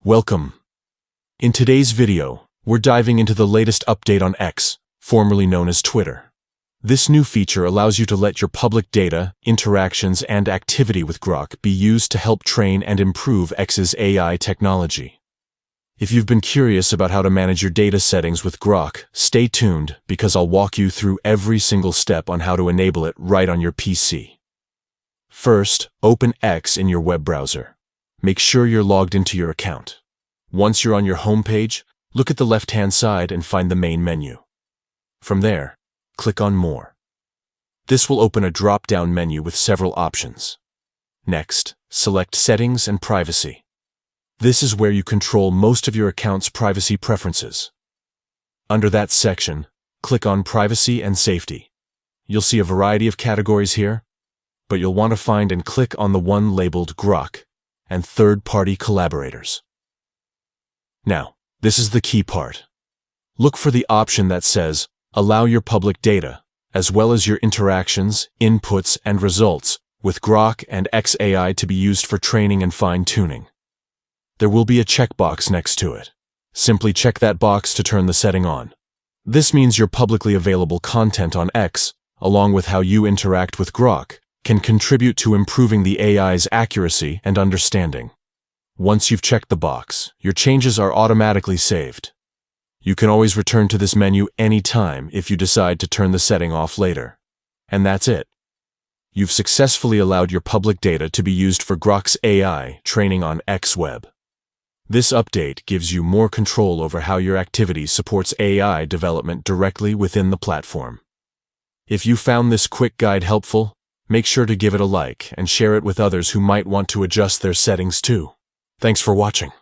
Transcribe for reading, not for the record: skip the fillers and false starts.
Welcome. In today's video, we're diving into the latest update on X, formerly known as Twitter. This new feature allows you to let your public data, interactions, and activity with Grok be used to help train and improve X's AI technology. If you've been curious about how to manage your data settings with Grok, stay tuned because I'll walk you through every single step on how to enable it right on your PC. First, open X in your web browser. Make sure you're logged into your account. Once you're on your home page, look at the left-hand side and find the main menu. From there, click on More. This will open a drop-down menu with several options. Next, select Settings and Privacy. This is where you control most of your account's privacy preferences. Under that section, click on Privacy and Safety. You'll see a variety of categories here, but you'll want to find and click on the one labeled Grok and Third-party Collaborators. Now, this is the key part. Look for the option that says, Allow your public data, as well as your interactions, inputs, and results, with Grok and X AI to be used for training and fine-tuning. There will be a checkbox next to it. Simply check that box to turn the setting on. This means your publicly available content on X, along with how you interact with Grok, can contribute to improving the AI's accuracy and understanding. Once you've checked the box, your changes are automatically saved. You can always return to this menu anytime if you decide to turn the setting off later. And that's it. You've successfully allowed your public data to be used for Grok's AI training on X Web. This update gives you more control over how your activity supports AI development directly within the platform. If you found this quick guide helpful, make sure to give it a like and share it with others who might want to adjust their settings too. Thanks for watching.